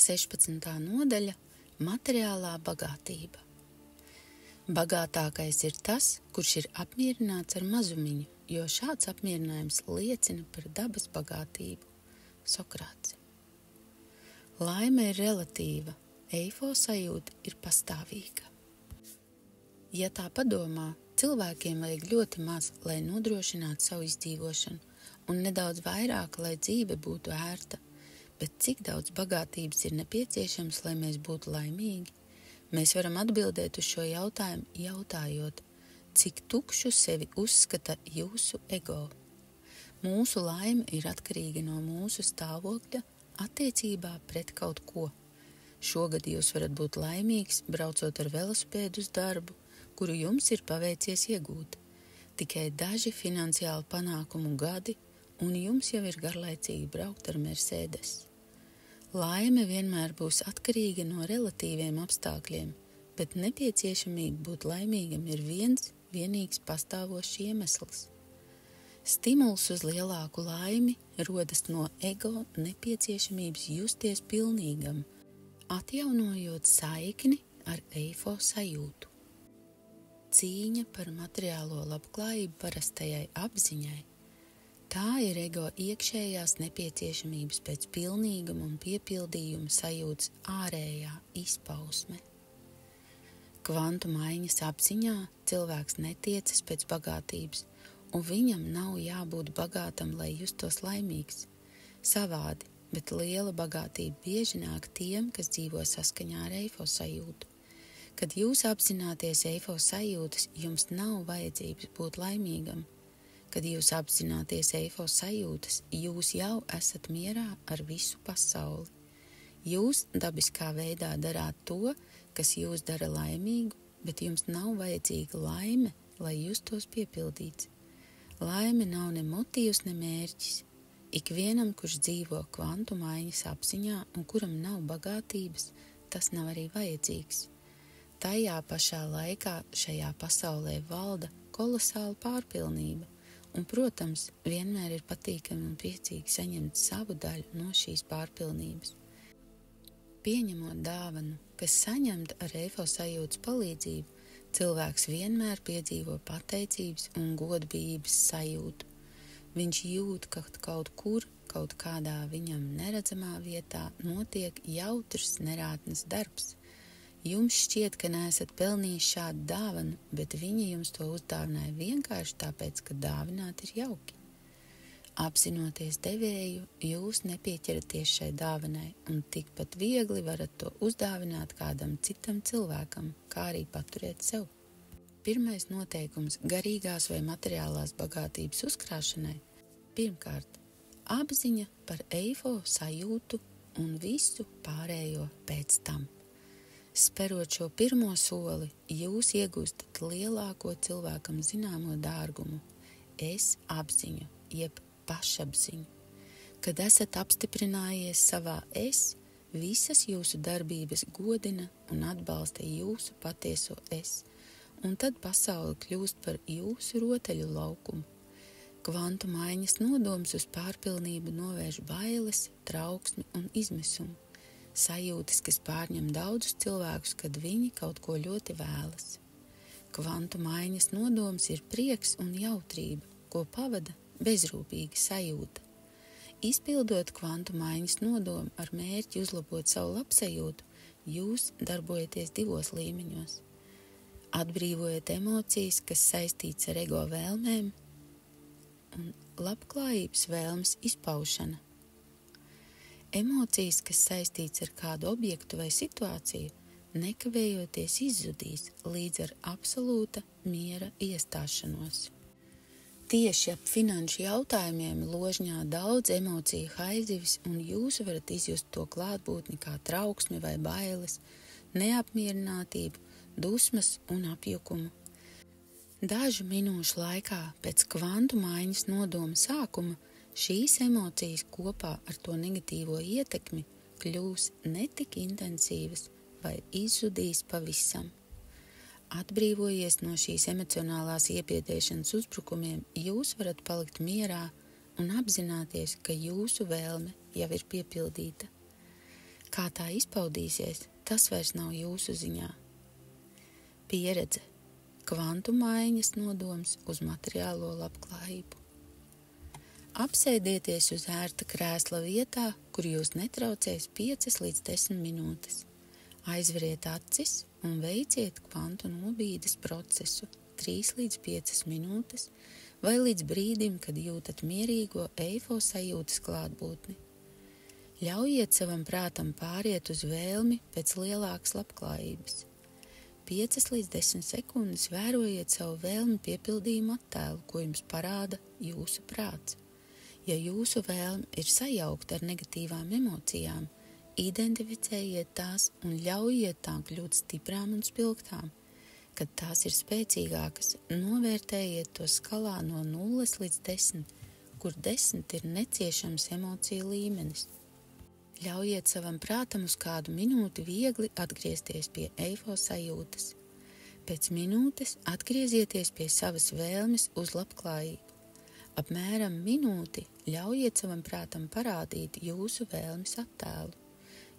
16. nodaļa – materiālā bagātība. Bagātākais ir tas, kurš ir apmierināts ar mazumiņu, jo šāds apmierinājums liecina par dabas bagātību. Sokrāts. Laime ir relatīva, eifo sajūta ir pastāvīga. Ja tā padomā, cilvēkiem vajag ļoti maz, lai nodrošinātu savu izdzīvošanu, un nedaudz vairāk, lai dzīve būtu ērta. Bet cik daudz bagātības ir nepieciešams, lai mēs būtu laimīgi? Mēs varam atbildēt uz šo jautājumu, jautājot, cik tukšu sevi uzskata jūsu ego. Mūsu laime ir atkarīga no mūsu stāvokļa attiecībā pret kaut ko. Šogad jūs varat būt laimīgs, braucot ar velosipēdu uz darbu, kuru jums ir paveicies iegūt. Tikai daži finansiāli panākumu gadi, un jums jau ir garlaicīgi braukt ar Mercedes. Laime vienmēr būs atkarīga no relatīviem apstākļiem, bet nepieciešamība būt laimīgam ir vienīgs pastāvošs iemesls. Stimuls uz lielāku laimi rodas no ego nepieciešamības justies pilnīgam, atjaunojot saikni ar eifo sajūtu. Cīņa par materiālo labklājību parastajai apziņai. Tā ir ego iekšējās nepieciešamības pēc pilnīguma un piepildījuma sajūtas ārējā izpausme. Kvantu maiņas apziņā cilvēks netiecas pēc bagātības, un viņam nav jābūt bagātam, lai justos laimīgs. Savādi, bet liela bagātība bieži nāk tiem, kas dzīvo saskaņā ar eifo sajūtu. Kad jūs apzināties eifo sajūtas, jums nav vajadzības būt laimīgam. Kad jūs apzināties eifo sajūtas, jūs jau esat mierā ar visu pasauli. Jūs dabiskā veidā darāt to, kas jūs dara laimīgu, bet jums nav vajadzīga laime, lai justos piepildīts. Laime nav ne motīvs, ne mērķis. Ikvienam, kurš dzīvo kvantu maiņas apziņā un kuram nav bagātības, tas nav arī vajadzīgs. Tajā pašā laikā šajā pasaulē valda kolosāla pārpilnība. Un, protams, vienmēr ir patīkami un priecīgi saņemt savu daļu no šīs pārpilnības. Pieņemot dāvanu, kas saņemta ar eifo sajūtas palīdzību, cilvēks vienmēr piedzīvo pateicības un godbijības sajūtu. Viņš jūt, ka kaut kur, kaut kādā viņam neredzamā vietā notiek jautrs nerātnes darbs. Jums šķiet, ka neesat pelnījis šādu dāvanu, bet viņi jums to uzdāvināja vienkārši tāpēc, ka dāvināt ir jauki. Apzinoties devēju, jūs nepieķeraties šai dāvanai un tikpat viegli varat to uzdāvināt kādam citam cilvēkam, kā arī paturēt sev. Pirmais noteikums garīgās vai materiālās bagātības uzkrāšanai. Pirmkārt, apziņa par eifo sajūtu un visu pārējo pēc tam. Sperot šo pirmo soli, jūs iegūstat lielāko cilvēkam zināmo dārgumu – es apziņu, jeb pašapziņu. Kad esat apstiprinājies savā es, visas jūsu darbības godina un atbalsta jūsu patieso es, un tad pasaule kļūst par jūsu rotaļu laukumu. Kvantu maiņas nodoms uz pārpilnību novērš bailes, trauksmi un izmisumu. Sajūtas, kas pārņem daudzus cilvēkus, kad viņi kaut ko ļoti vēlas. Kvantu maiņas nodoms ir prieks un jautrība, ko pavada bezrūpīga sajūta. Izpildot kvantu maiņas nodomu ar mērķi uzlabot savu labsajūtu, jūs darbojaties divos līmeņos. Atbrīvojat emocijas, kas saistīts ar ego vēlmēm, un labklājības vēlmes izpaušana. Emocijas, kas saistīts ar kādu objektu vai situāciju, nekavējoties izzudīs līdz ar absolūta miera iestāšanos. Tieši ap finanšu jautājumiem ložņā daudz emociju haizivis, un jūs varat izjust to klātbūtni kā trauksmi vai bailes, neapmierinātību, dusmas un apjukumu. Dažu minūšu laikā pēc kvantu maiņas nodoma sākuma šīs emocijas kopā ar to negatīvo ietekmi kļūs netik intensīvas vai izzudīs pavisam. Atbrīvojies no šīs emocionālās iebiedēšanas uzbrukumiem, jūs varat palikt mierā un apzināties, ka jūsu vēlme jau ir piepildīta. Kā tā izpaudīsies, tas vairs nav jūsu ziņā. Pieredze. Kvantu maiņas nodoms uz materiālo labklājību. Apsēdieties uz ērta krēsla vietā, kur jūs netraucēs 5 līdz 10 minūtes. Aizveriet acis un veiciet kvantu nobīdes procesu 3 līdz 5 minūtes vai līdz brīdim, kad jūtat mierīgo eifo sajūtas klātbūtni. Ļaujiet savam prātam pāriet uz vēlmi pēc lielākas labklājības. 5 līdz 10 sekundes vērojiet savu vēlmi piepildījumu attēlu, ko jums parāda jūsu prāts. Ja jūsu vēlme ir sajaukta ar negatīvām emocijām, identificējiet tās un ļaujiet tām kļūt stiprām un spilgtām. Kad tās ir spēcīgākas, novērtējiet to skalā no 0 līdz 10, kur 10 ir neciešams emociju līmenis. Ļaujiet savam prātam uz kādu minūti viegli atgriezties pie eifo sajūtas. Pēc minūtes atgriezieties pie savas vēlmes uz labklājību. Apmēram minūti ļaujiet savam prātam parādīt jūsu vēlmes attēlu.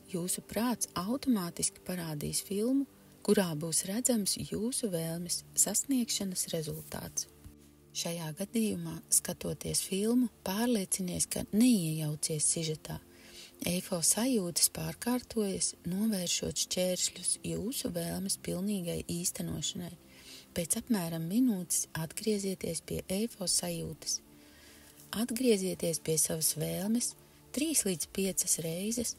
Jūsu prāts automātiski parādīs filmu, kurā būs redzams jūsu vēlmes sasniegšanas rezultāts. Šajā gadījumā, skatoties filmu, pārliecinies, ka neiejaucies sižetā. Eifo sajūtas pārkārtojas, novēršot šķēršļus jūsu vēlmes pilnīgai īstenošanai. Pēc apmēram minūtes atgriezieties pie eifo sajūtas. Atgriezieties pie savas vēlmes 3 līdz 5 reizes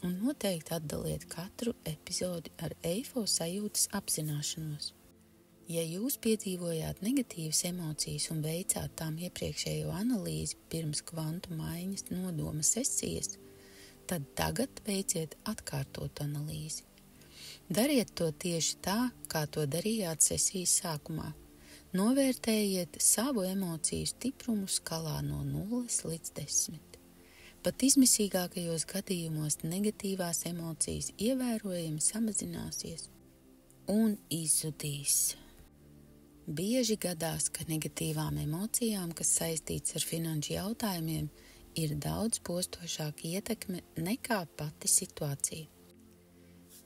un noteikti atdaliet katru epizodi ar eifo sajūtas apzināšanos. Ja jūs piedzīvojāt negatīvas emocijas un veicāt tām iepriekšējo analīzi pirms kvantu maiņas nodoma sesijas, tad tagad veiciet atkārtotu analīzi. Dariet to tieši tā, kā to darījāt sesijas sākumā. Novērtējiet savu emociju stiprumu skalā no 0 līdz 10. Pat izmisīgākajos gadījumos negatīvās emocijas ievērojami samazināsies un izzudīs. Bieži gadās, ka negatīvām emocijām, kas saistīts ar finanšu jautājumiem, ir daudz postošāka ietekme nekā pati situācija.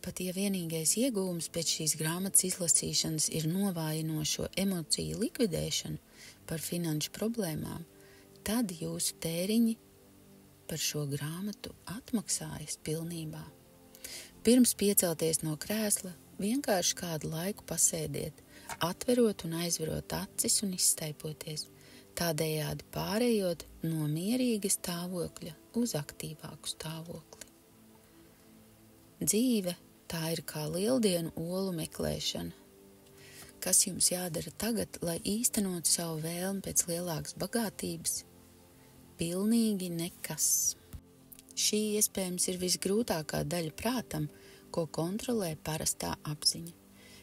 Pat ja vienīgais iegūms pēc šīs grāmatas izlasīšanas ir novājinošo emociju likvidēšana par finanšu problēmām, tad jūsu tēriņi par šo grāmatu atmaksājas pilnībā. Pirms piecelties no krēsla, vienkārši kādu laiku pasēdiet, atverot un aizverot acis un izstaipoties, tādējādi pārējot no mierīga stāvokļa uz aktīvāku stāvokli. Dzīve tā ir kā lieldienu olu meklēšana. Kas jums jādara tagad, lai īstenotu savu vēlmi pēc lielākas bagātības? Pilnīgi nekas. Šī iespējams ir visgrūtākā daļa prātam, ko kontrolē parastā apziņa.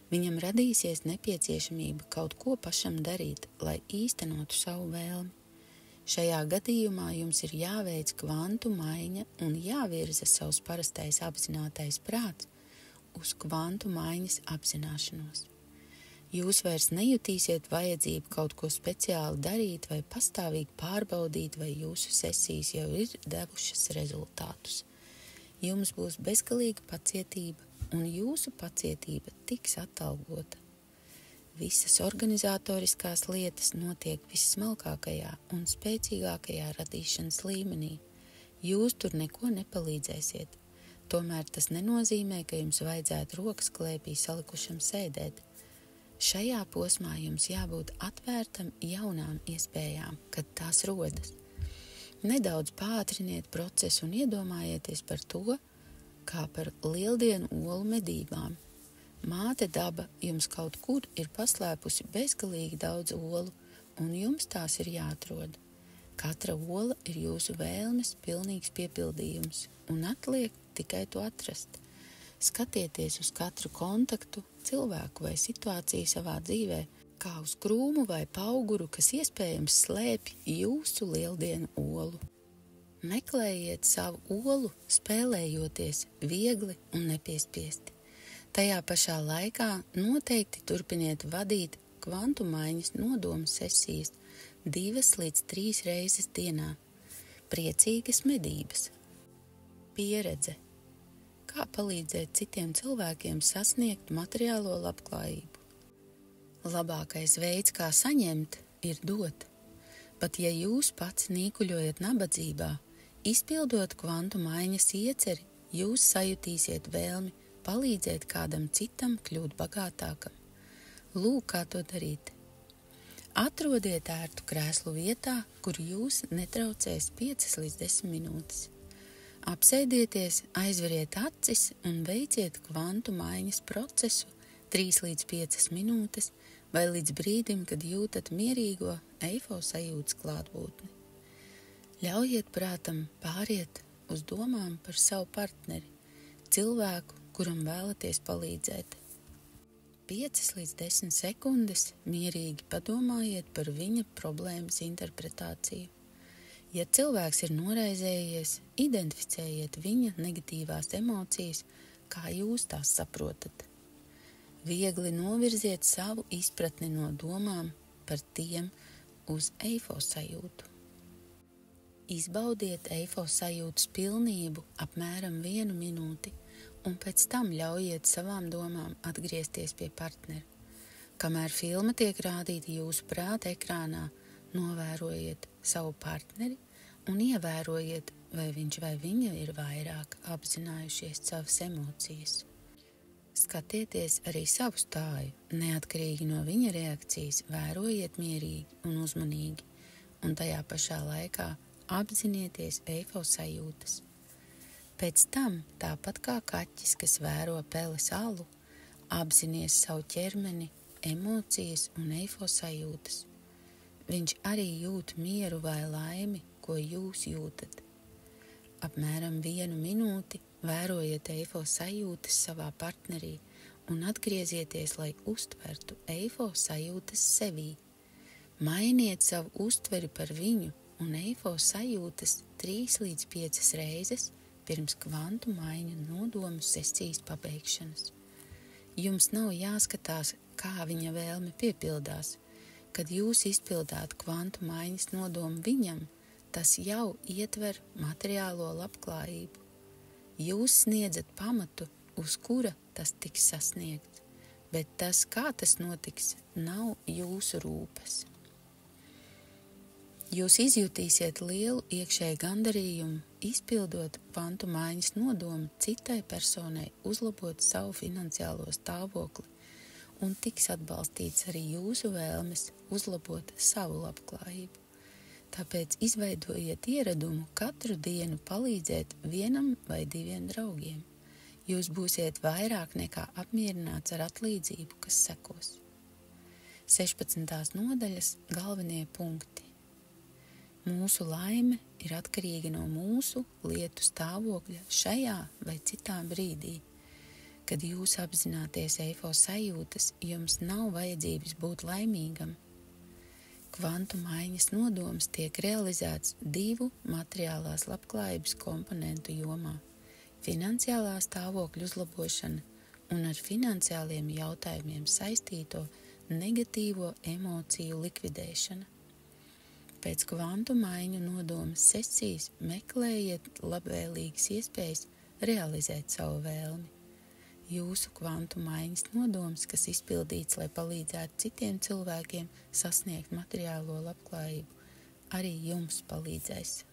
Viņam radīsies nepieciešamība kaut ko pašam darīt, lai īstenotu savu vēlmi. Šajā gadījumā jums ir jāveic kvantu maiņa un jāvirza savs parastais apzinātais prāts uz kvantu maiņas apzināšanos. Jūs vairs nejutīsiet vajadzību kaut ko speciāli darīt vai pastāvīgi pārbaudīt, vai jūsu sesijas jau ir devušas rezultātus. Jums būs bezgalīga pacietība, un jūsu pacietība tiks atalgota. Visas organizatoriskās lietas notiek vissmalkākajā un spēcīgākajā radīšanas līmenī. Jūs tur neko nepalīdzēsiet. Tomēr tas nenozīmē, ka jums vajadzētu rokas klēpī salikušam sēdēt. Šajā posmā jums jābūt atvērtam jaunām iespējām, kad tās rodas. Nedaudz pātriniet procesu un iedomājieties par to, kā par lieldienu olu medībām. Māte daba jums kaut kur ir paslēpusi bezgalīgi daudz olu, un jums tās ir jāatrod. Katra ola ir jūsu vēlmes pilnīgs piepildījums, un atliek tikai to atrast. Skatieties uz katru kontaktu, cilvēku vai situāciju savā dzīvē, kā uz krūmu vai pauguru, kas iespējams slēpj jūsu lieldienu olu. Meklējiet savu olu, spēlējoties viegli un nepiespiesti. Tajā pašā laikā noteikti turpiniet vadīt kvantu maiņas nodomu sesijas 2 līdz 3 reizes dienā. Priecīgas medības. Pieredze. kā palīdzēt citiem cilvēkiem sasniegt materiālo labklājību. Labākais veids, kā saņemt, ir dot. Pat ja jūs pats nīkuļojat nabadzībā, izpildot kvantu maiņas ieceri, jūs sajutīsiet vēlmi palīdzēt kādam citam kļūt bagātākam. Lūk, kā to darīt. Atrodiet ērtu krēslu vietā, kur jūs netraucēs 5 līdz 10 minūtes. Apsēdieties, aizveriet acis un veiciet kvantu maiņas procesu 3 līdz 5 minūtes vai līdz brīdim, kad jūtat mierīgo eifo sajūtas klātbūtni. Ļaujiet prātam pāriet uz domām par savu partneri, cilvēku, kuram vēlaties palīdzēt. 5 līdz 10 sekundes mierīgi padomājiet par viņa problēmas interpretāciju. Ja cilvēks ir noraizējies, identificējiet viņa negatīvās emocijas, kā jūs tās saprotat. Viegli novirziet savu izpratni no domām par tiem uz eifo sajūtu. Izbaudiet eifo sajūtas pilnību apmēram 1 minūti un pēc tam ļaujiet savām domām atgriezties pie partnera. Kamēr filma tiek rādīta jūsu prāta ekrānā, novērojiet savu partneri un ievērojiet, vai viņš vai viņa ir vairāk apzinājušies savas emocijas. Skatieties arī savu stāju, neatkarīgi no viņa reakcijas, vērojiet mierīgi un uzmanīgi, un tajā pašā laikā apzinieties eifo sajūtas. Pēc tam, tāpat kā kaķis, kas vēro peles alu, apzinies savu ķermeni, emocijas un eifo sajūtas. Viņš arī jūt mieru vai laimi, ko jūs jūtat. Apmēram 1 minūti vērojiet eifo sajūtas savā partnerī un atgriezieties, lai uztvertu eifo sajūtas sevī. Mainiet savu uztveri par viņu un eifo sajūtas 3 līdz 5 reizes pirms kvantu maiņu nodomu sesijas pabeigšanas. Jums nav jāskatās, kā viņa vēlme piepildās. Kad jūs izpildāt kvantu maiņas nodomu viņam, tas jau ietver materiālo labklājību. Jūs sniedzat pamatu, uz kura tas tiks sasniegts, bet tas, kā tas notiks, nav jūsu rūpes. Jūs izjutīsiet lielu iekšēju gandarījumu, izpildot kvantu maiņas nodomu citai personai uzlabot savu finansiālo stāvokli, un tiks atbalstīts arī jūsu vēlmes uzlabot savu labklājību. Tāpēc izveidojiet ieradumu katru dienu palīdzēt 1 vai 2 draugiem. Jūs būsiet vairāk nekā apmierināts ar atlīdzību, kas sekos. 16. nodaļas galvenie punkti. Mūsu laime ir atkarīga no mūsu lietu stāvokļa šajā vai citā brīdī. Kad jūs apzināties eifo sajūtas, jums nav vajadzības būt laimīgam. Kvantu maiņas nodoms tiek realizēts 2 materiālās labklājības komponentu jomā – finansiālā stāvokļa uzlabošana un ar finansiāliem jautājumiem saistīto negatīvo emociju likvidēšana. Pēc kvantu maiņu nodoma sesijas meklējiet labvēlīgas iespējas realizēt savu vēlmi. Jūsu kvantu maiņas nodoms, kas izpildīts, lai palīdzētu citiem cilvēkiem sasniegt materiālo labklājību, arī jums palīdzēs.